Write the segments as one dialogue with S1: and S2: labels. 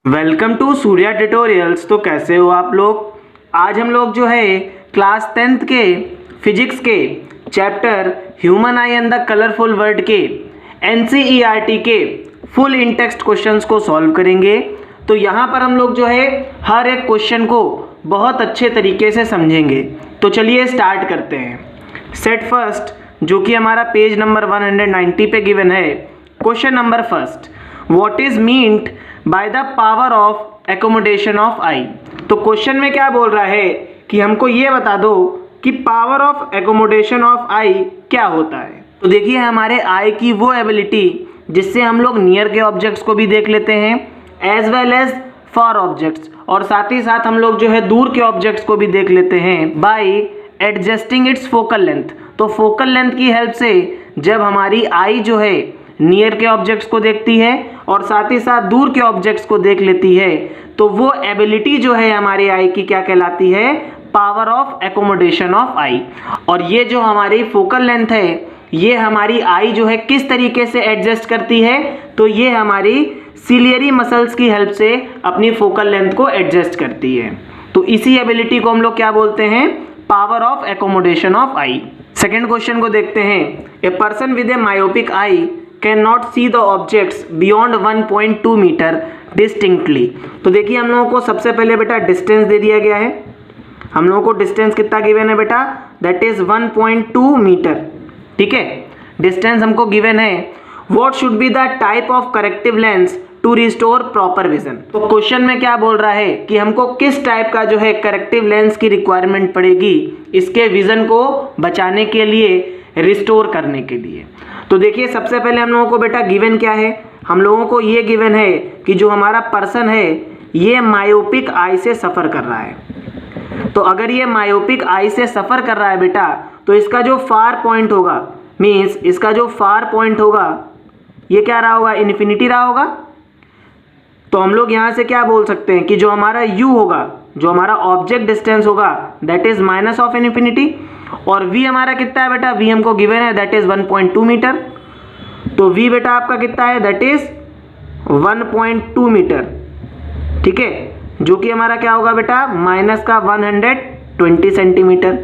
S1: Welcome to Surya tutorials. तो कैसे हो आप लोग। आज हम लोग जो है क्लास 10th के फिजिक्स के chapter human I and the colourful world के NCERT के फुल इन टेक्स्ट क्वेश्चंस को सॉल्व करेंगे। तो यहाँ पर हम लोग जो है हर एक क्वेश्चन को बहुत अच्छे तरीके से समझेंगे। तो चलिए स्टार्ट करते हैं। सेट फर्स्ट, जो कि हमारा पेज नंबर 190 पे गिवन है। Question number first, what is meant by the power of accommodation of eye. तो क्वेश्चन में क्या बोल रहा है कि हमको ये बता दो कि पावर ऑफ एकोमोडेशन ऑफ आई क्या होता है। तो देखिए हमारे आई की वो एबिलिटी जिससे हम लोग नियर के ऑब्जेक्ट्स को भी देख लेते हैं as well as far objects, और साथ ही साथ हम लोग जो है दूर के ऑब्जेक्ट्स को भी देख लेते हैं bye adjusting it's focal length. तो फोकल लेंथ की हेल्प से जब हमारी आई जो है नियर के ऑब्जेक्ट्स को देखती है और साथ ही साथ दूर के ऑब्जेक्ट्स को देख लेती है, तो वो एबिलिटी जो है हमारी आई की क्या कहलाती है, पावर ऑफ एकोमोडेशन ऑफ आई। और ये जो हमारी फोकल लेंथ है, ये हमारी आई जो है किस तरीके से एडजस्ट करती है, तो ये हमारी सिलियरी मसल्स की हेल्प से अपनी फोकल लेंथ को एडजस्ट करती है। तो इसी एबिलिटी को हम लोग क्या बोलते हैं, power of accommodation of eye. Second question को देखते हैं। A person with a myopic eye can not see the objects beyond 1.2 metre distinctly. तो देखिए हम लोगों को सबसे पहले बेटा डिस्टेंस दे दिया गया है। हम लोगों को डिस्टेंस कितना गिवन है बेटा, दैट इज 1.2 मीटर। ठीक है, डिस्टेंस हमको गिवन है। What should be the type of corrective lens to restore proper vision. तो क्वेश्चन में क्या बोल रहा है कि हमको किस टाइप का जो है करेक्टिव लेंस की रिक्वायरमेंट पड़ेगी इसके विजन को बचाने के लिए, रिस्टोर करने के लिए। तो देखिए सबसे पहले हम लोगों को बेटा गिवन क्या है, हम लोगों को ये गिवन है कि जो हमारा पर्सन है ये मायोपिक आई से सफ़र कर रहा है। तो अगर ये मायोपिक आई से सफ़र कर रहा है बेटा, तो इसका जो फार पॉइंट होगा, मीन्स इसका जो फार पॉइंट होगा ये क्या रहा होगा, इन्फिनिटी रहा होगा। तो हम लोग यहाँ से क्या बोल सकते हैं कि जो हमारा u होगा, जो हमारा ऑब्जेक्ट डिस्टेंस होगा, that is minus of infinity. और v हमारा कितना है बेटा, v हमको गिवन है दैट इज 1.2 मीटर। तो v बेटा आपका कितना है, दैट इज 1.2 मीटर। ठीक है, जो कि हमारा क्या होगा बेटा, माइनस का 120 सेंटीमीटर।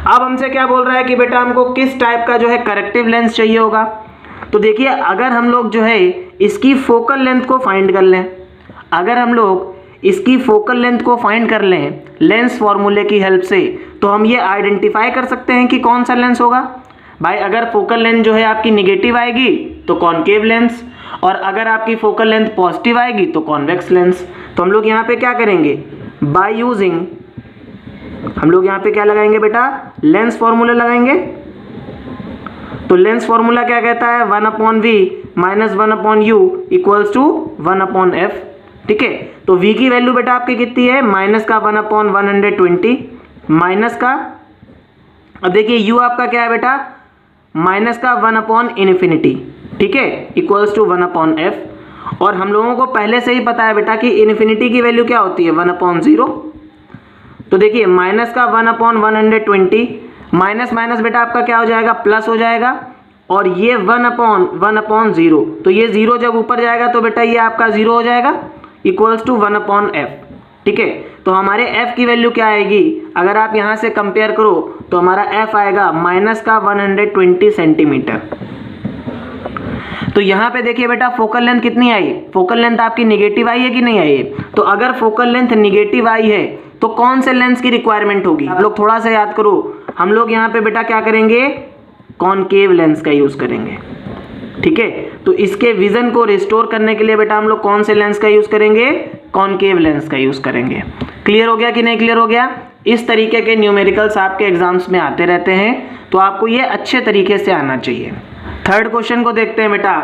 S1: अब हमसे क्या बोल रहा है कि बेटा हमको किस टाइप का जो है करेक्टिव लेंस चाहिए होगा। तो देखिए अगर हम लोग जो है इसकी फोकल लेंथ को फाइंड कर लें, अगर हम लोग इसकी फोकल लेंथ को फाइंड कर लें लेंस फॉर्मूले की हेल्प से, तो हम ये आइडेंटिफाई कर सकते हैं कि कौन सा लेंस होगा। भाई अगर फोकल लेंथ जो है आपकी निगेटिव आएगी तो कॉनकेव लेंस, और अगर आपकी फोकल लेंथ पॉजिटिव आएगी तो कॉन्वेक्स लेंस। तो हम लोग यहाँ पे क्या करेंगे, बाय यूजिंग, हम लोग यहाँ पे क्या लगाएंगे बेटा, लेंस फॉर्मूला लगाएंगे। तो लेंस फॉर्मूला क्या कहता है, 1/v minus 1/u equals to 1/f। ठीक है, तो v की वैल्यू बेटा आपकी कितनी है, माइनस का 1/120 माइनस का, अब देखिए u आपका क्या है बेटा, माइनस का 1/इन्फिनिटी। ठीक है, इक्वल्स टू 1/f। और हम लोगों को पहले से ही पता है बेटा कि इन्फिनिटी की वैल्यू क्या होती है, 1/0। तो देखिए माइनस का 1/120 माइनस माइनस बेटा आपका क्या हो जाएगा, प्लस हो जाएगा। और ये 1/0, तो ये 0 जब ऊपर जाएगा तो बेटा ये आपका 0 हो जाएगा, इक्वल्स टू 1/f। ठीक है, तो हमारे f की वैल्यू क्या आएगी, अगर आप यहाँ से कंपेयर करो तो हमारा f आएगा माइनस का 120 सेंटीमीटर। तो यहाँ पे देखिए बेटा फोकल लेंथ कितनी आई, फोकल लेंथ आपकी निगेटिव आई है कि नहीं आई है। तो अगर फोकल लेंथ निगेटिव आई है तो कौन से लेंस की रिक्वायरमेंट होगी, आप लोग थोड़ा सा याद करो। हम लोग यहाँ पे बेटा क्या करेंगे, कॉनकेव लेंस का यूज करेंगे। ठीक है, तो इसके विजन को रिस्टोर करने के लिए बेटा हम लोग कौन से लेंस का यूज करेंगे, कॉनकेव लेंस का यूज करेंगे। क्लियर हो गया कि नहीं क्लियर हो गया। इस तरीके के न्यूमेरिकल्स आपके एग्जाम्स में आते रहते हैं, तो आपको ये अच्छे तरीके से आना चाहिए। थर्ड क्वेश्चन को देखते हैं बेटा।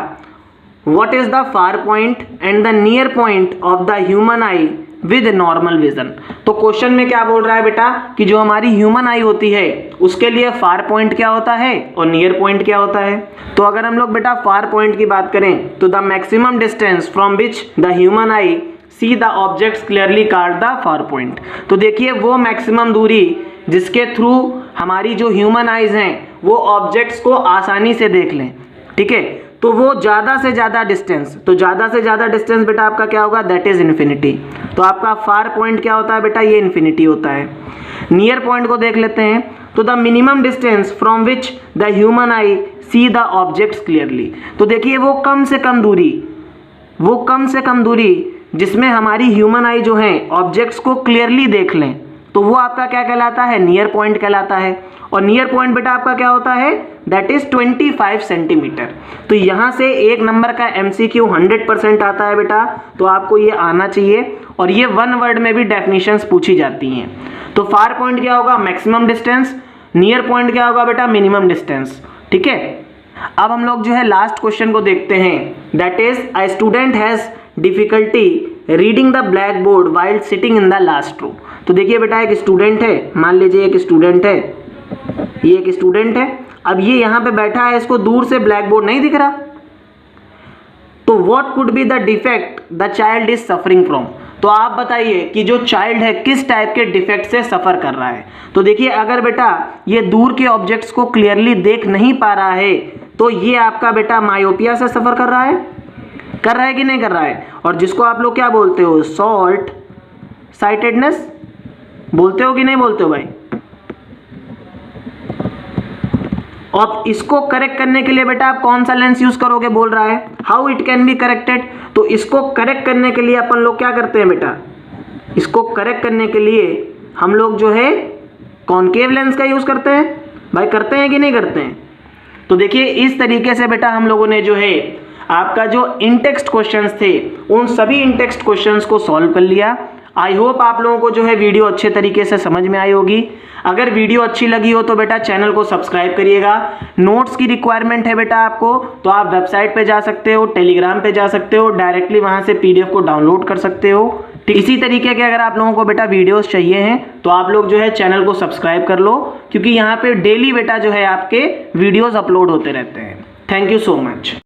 S1: What is the far point and the near point of the human I with normal vision. तो क्वेश्चन में क्या बोल रहा है बेटा कि जो हमारी ह्यूमन आई होती है उसके लिए फार पॉइंट क्या होता है और नियर पॉइंट क्या होता है। तो अगर हम लोग बेटा फार पॉइंट की बात करें तो the maximum distance from which the human I C the objects clearly card the far point. तो देखिए वो मैक्सिमम दूरी जिसके थ्रू हमारी जो ह्यूमन आइज हैं वो ऑब्जेक्ट्स को आसानी से देख लें। ठीक है, तो वो ज़्यादा से ज़्यादा डिस्टेंस, तो ज़्यादा से ज़्यादा डिस्टेंस बेटा आपका क्या होगा, दैट इज़ इन्फिनिटी। तो आपका फार पॉइंट क्या होता है बेटा, ये इन्फिनिटी होता है। नियर पॉइंट को देख लेते हैं, तो the minimum distance from which the human I C the objects clearly. तो देखिए वो कम से कम दूरी जिसमें हमारी ह्यूमन आई जो है ऑब्जेक्ट्स को क्लियरली देख लें, तो वो आपका क्या कहलाता है, नियर पॉइंट कहलाता है। और नियर पॉइंट बेटा आपका क्या होता है, दैट इज 25 सेंटीमीटर। तो यहाँ से एक नंबर का MCQ 100% आता है बेटा, तो आपको ये आना चाहिए। और ये 1 वर्ड में भी डेफिनेशंस पूछी जाती हैं। तो फार पॉइंट क्या होगा, मैक्सिमम डिस्टेंस, नियर पॉइंट क्या होगा बेटा, मिनिमम डिस्टेंस। ठीक है, अब हम लोग जो है लास्ट क्वेश्चन को देखते हैं, that is a student has difficulty reading the blackboard while sitting in the last row. तो देखिए बेटा एक स्टूडेंट है, मान लीजिए एक स्टूडेंट है, ये एक स्टूडेंट है, अब ये यहाँ पे बैठा है, इसको दूर से ब्लैक बोर्ड नहीं दिख रहा, तो what could be the defect the child is suffering from. तो आप बताइए कि जो चाइल्ड है किस टाइप के डिफेक्ट से सफ़र कर रहा है। तो देखिए अगर बेटा ये दूर के ऑब्जेक्ट्स को क्लियरली देख नहीं पा रहा है, तो ये आपका बेटा मायोपिया से सफ़र कर रहा है कि नहीं कर रहा है। और जिसको आप लोग क्या बोलते हो, शॉर्ट साइटेडनेस बोलते हो कि नहीं बोलते हो भाई। और इसको करेक्ट करने के लिए बेटा आप कौन सा लेंस यूज करोगे, बोल रहा है how it can be corrected. तो इसको करेक्ट करने के लिए अपन लोग क्या करते हैं बेटा, इसको करेक्ट करने के लिए हम लोग जो है कॉनकेव लेंस का यूज करते हैं भाई, करते हैं कि नहीं करते हैं। तो देखिए इस तरीके से बेटा हम लोगों ने जो है आपका जो इन टेक्स्ट क्वेश्चंस थे उन सभी इन टेक्स्ट क्वेश्चंस को सॉल्व कर लिया। आई होप आप लोगों को जो है वीडियो अच्छे तरीके से समझ में आई होगी। अगर वीडियो अच्छी लगी हो तो बेटा चैनल को सब्सक्राइब करिएगा। नोट्स की रिक्वायरमेंट है बेटा आपको, तो आप वेबसाइट पे जा सकते हो, टेलीग्राम पे जा सकते हो, डायरेक्टली वहां से PDF को डाउनलोड कर सकते हो। इसी तरीके के अगर आप लोगों को बेटा वीडियोस चाहिए हैं तो आप लोग जो है चैनल को सब्सक्राइब कर लो, क्योंकि यहाँ पे डेली बेटा जो है आपके वीडियोस अपलोड होते रहते हैं। Thank you so much.